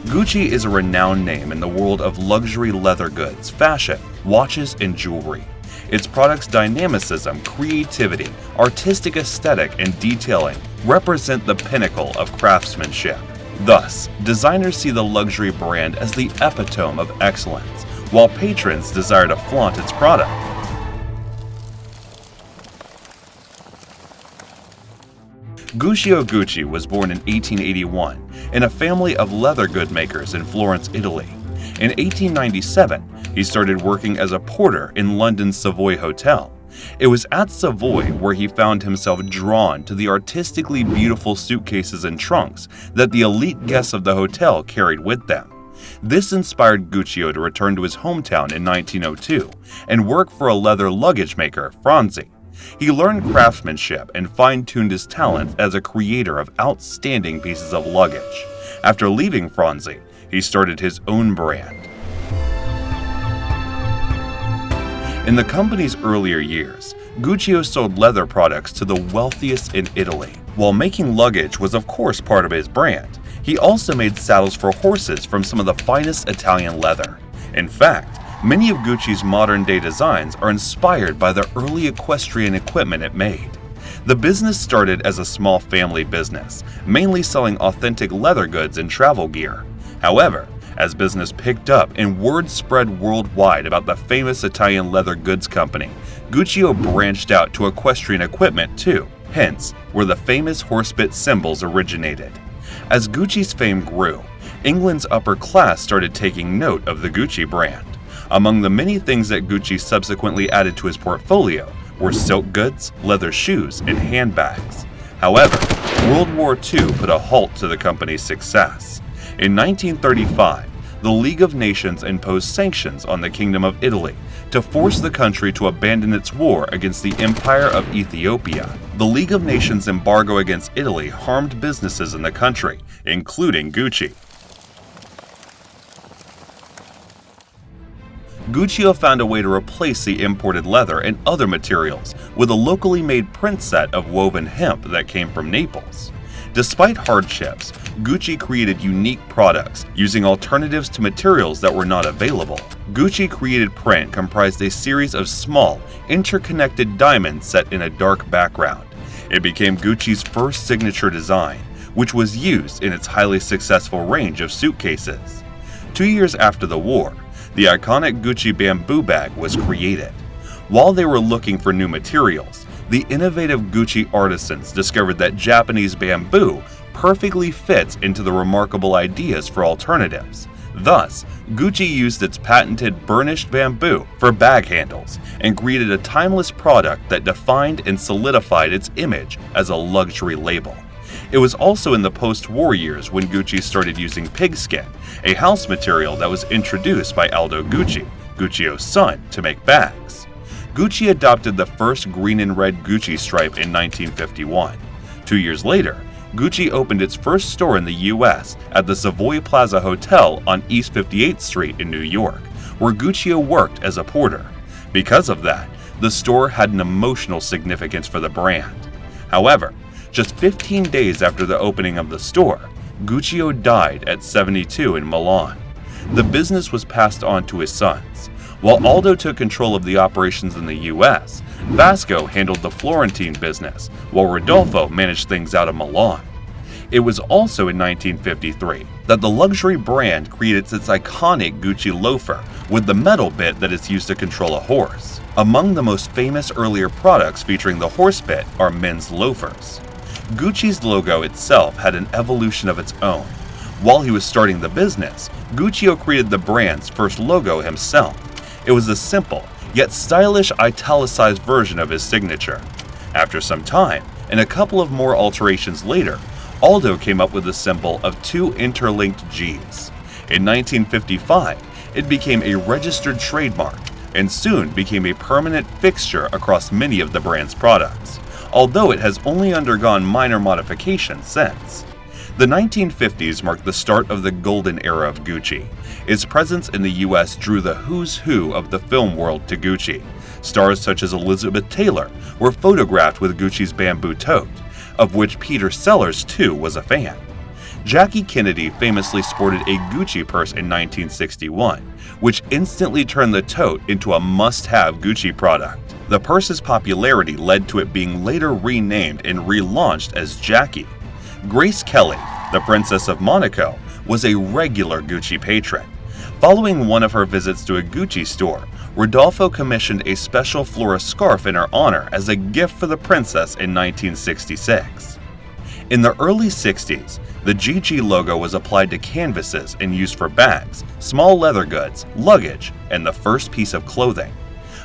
Gucci is a renowned name in the world of luxury leather goods, fashion, watches, and jewelry. Its products' dynamism, creativity, artistic aesthetic, and detailing represent the pinnacle of craftsmanship. Thus, designers see the luxury brand as the epitome of excellence, while patrons desire to flaunt its product. Guccio Gucci was born in 1881 in a family of leather good makers in Florence, Italy. In 1897, he started working as a porter in London's Savoy Hotel. It was at Savoy where he found himself drawn to the artistically beautiful suitcases and trunks that the elite guests of the hotel carried with them. This inspired Guccio to return to his hometown in 1902 and work for a leather luggage maker, Franzi. He learned craftsmanship and fine-tuned his talent as a creator of outstanding pieces of luggage. After leaving Franzi, he started his own brand. In the company's earlier years, Guccio sold leather products to the wealthiest in Italy. While making luggage was of course part of his brand, he also made saddles for horses from some of the finest Italian leather. In fact, many of Gucci's modern-day designs are inspired by the early equestrian equipment it made. The business started as a small family business, mainly selling authentic leather goods and travel gear. However, as business picked up and word spread worldwide about the famous Italian leather goods company, Guccio branched out to equestrian equipment too, hence where the famous horsebit symbols originated. As Gucci's fame grew, England's upper class started taking note of the Gucci brand. Among the many things that Gucci subsequently added to his portfolio were silk goods, leather shoes, and handbags. However, World War II put a halt to the company's success. In 1935, the League of Nations imposed sanctions on the Kingdom of Italy to force the country to abandon its war against the Empire of Ethiopia. The League of Nations embargo against Italy harmed businesses in the country, including Gucci. Guccio found a way to replace the imported leather and other materials with a locally made print set of woven hemp that came from Naples. Despite hardships, Gucci created unique products using alternatives to materials that were not available. Gucci created print comprised a series of small, interconnected diamonds set in a dark background. It became Gucci's first signature design, which was used in its highly successful range of suitcases. 2 years after the war, the iconic Gucci bamboo bag was created. While they were looking for new materials, the innovative Gucci artisans discovered that Japanese bamboo perfectly fits into the remarkable ideas for alternatives. Thus, Gucci used its patented burnished bamboo for bag handles and created a timeless product that defined and solidified its image as a luxury label. It was also in the post-war years when Gucci started using pigskin, a house material that was introduced by Aldo Gucci, Guccio's son, to make bags. Gucci adopted the first green and red Gucci stripe in 1951. 2 years later, Gucci opened its first store in the US at the Savoy Plaza Hotel on East 58th Street in New York, where Guccio worked as a porter. Because of that, the store had an emotional significance for the brand. However, just 15 days after the opening of the store, Guccio died at 72 in Milan. The business was passed on to his sons. While Aldo took control of the operations in the US, Vasco handled the Florentine business, while Rodolfo managed things out of Milan. It was also in 1953 that the luxury brand created its iconic Gucci loafer with the metal bit that is used to control a horse. Among the most famous earlier products featuring the horse bit are men's loafers. Gucci's logo itself had an evolution of its own. While he was starting the business, Guccio created the brand's first logo himself. It was a simple, yet stylish italicized version of his signature. After some time, and a couple of more alterations later, Aldo came up with the symbol of two interlinked G's. In 1955, it became a registered trademark and soon became a permanent fixture across many of the brand's products, although it has only undergone minor modifications since. The 1950s marked the start of the golden era of Gucci. Its presence in the US drew the who's who of the film world to Gucci. Stars such as Elizabeth Taylor were photographed with Gucci's bamboo tote, of which Peter Sellers too was a fan. Jackie Kennedy famously sported a Gucci purse in 1961, which instantly turned the tote into a must-have Gucci product. The purse's popularity led to it being later renamed and relaunched as Jackie. Grace Kelly, the Princess of Monaco, was a regular Gucci patron. Following one of her visits to a Gucci store, Rodolfo commissioned a special Flora scarf in her honor as a gift for the princess in 1966. In the early 60s, the GG logo was applied to canvases and used for bags, small leather goods, luggage, and the first piece of clothing.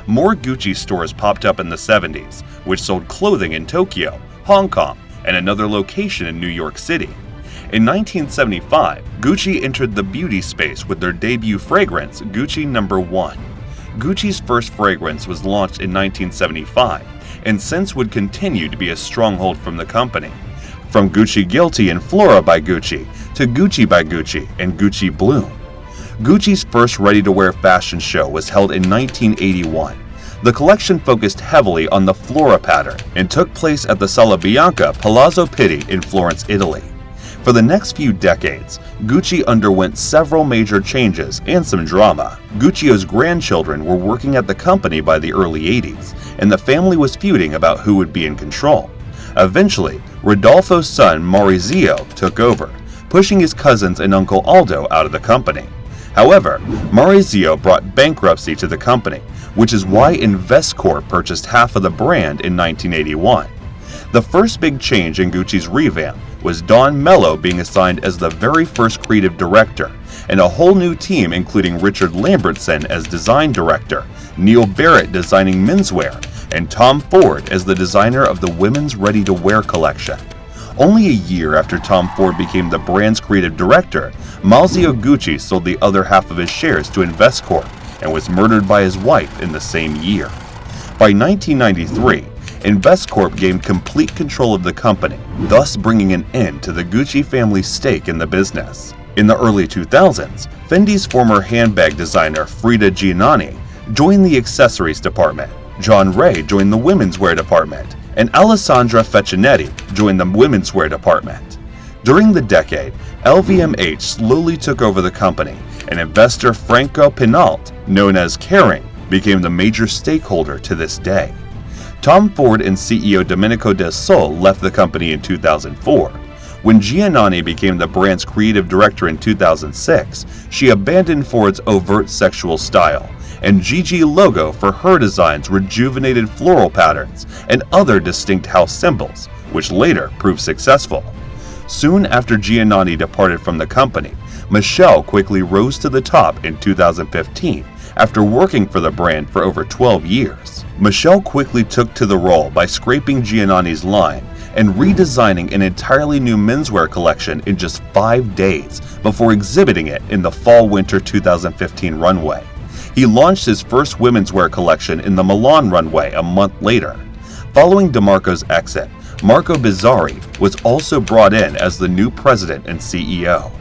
More Gucci stores popped up in the 70s, which sold clothing in Tokyo, Hong Kong, and another location in New York City. In 1975, Gucci entered the beauty space with their debut fragrance, Gucci No. 1. Gucci's first fragrance was launched in 1975, and since would continue to be a stronghold from the company. From Gucci Guilty and Flora by Gucci to Gucci by Gucci and Gucci Bloom. Gucci's first ready-to-wear fashion show was held in 1981. The collection focused heavily on the Flora pattern and took place at the Sala Bianca Palazzo Pitti in Florence, Italy. For the next few decades, Gucci underwent several major changes and some drama. Guccio's grandchildren were working at the company by the early 80s, and the family was feuding about who would be in control. Eventually, Rodolfo's son Maurizio took over, pushing his cousins and Uncle Aldo out of the company. However, Maurizio brought bankruptcy to the company, which is why Investcorp purchased half of the brand in 1981. The first big change in Gucci's revamp was Don Mello being assigned as the very first creative director, and a whole new team including Richard Lambertson as design director, Neil Barrett designing menswear, and Tom Ford as the designer of the women's ready-to-wear collection. Only a year after Tom Ford became the brand's creative director, Maurizio Gucci sold the other half of his shares to Investcorp and was murdered by his wife in the same year. By 1993, Investcorp gained complete control of the company, thus bringing an end to the Gucci family's stake in the business. In the early 2000s, Fendi's former handbag designer Frida Giannani joined the accessories department, John Ray joined the women's wear department, and Alessandra Feccinetti joined the women's wear department. During the decade, LVMH slowly took over the company, and investor Franco Pinault, known as Kering, became the major stakeholder to this day. Tom Ford and CEO Domenico Del Sol left the company in 2004. When Giannani became the brand's creative director in 2006, she abandoned Ford's overt sexual style, and GG logo for her designs rejuvenated floral patterns and other distinct house symbols, which later proved successful. Soon after Giannani departed from the company, Michelle quickly rose to the top in 2015 after working for the brand for over 12 years. Michelle quickly took to the role by scraping Giannani's line and redesigning an entirely new menswear collection in just 5 days before exhibiting it in the Fall-Winter 2015 runway. He launched his first women's wear collection in the Milan runway a month later. Following DeMarco's exit, Marco Bizzarri was also brought in as the new president and CEO.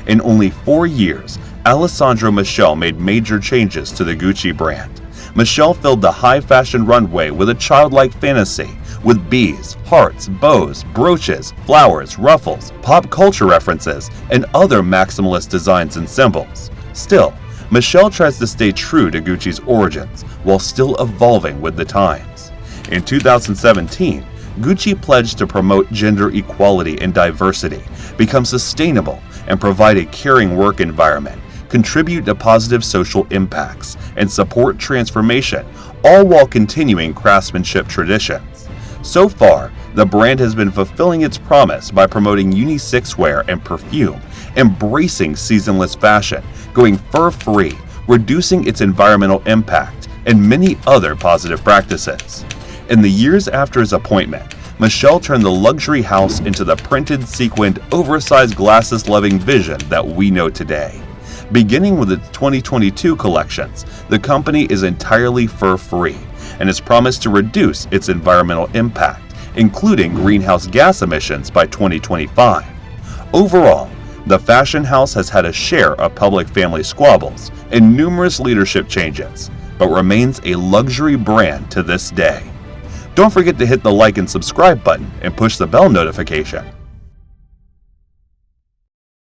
In only 4 years, Alessandro Michele made major changes to the Gucci brand. Michele filled the high fashion runway with a childlike fantasy, with bees, hearts, bows, brooches, flowers, ruffles, pop culture references, and other maximalist designs and symbols. Still, Michele tries to stay true to Gucci's origins while still evolving with the times. In 2017, Gucci pledged to promote gender equality and diversity, become sustainable, and provide a caring work environment, contribute to positive social impacts, and support transformation, all while continuing craftsmanship traditions. So far, the brand has been fulfilling its promise by promoting unisex wear and perfume, embracing seasonless fashion, going fur-free, reducing its environmental impact, and many other positive practices. In the years after his appointment, Michele turned the luxury house into the printed, sequined, oversized glasses-loving vision that we know today. Beginning with its 2022 collections, the company is entirely fur-free and has promised to reduce its environmental impact, including greenhouse gas emissions by 2025. Overall, the fashion house has had a share of public family squabbles and numerous leadership changes, but remains a luxury brand to this day. Don't forget to hit the like and subscribe button and push the bell notification.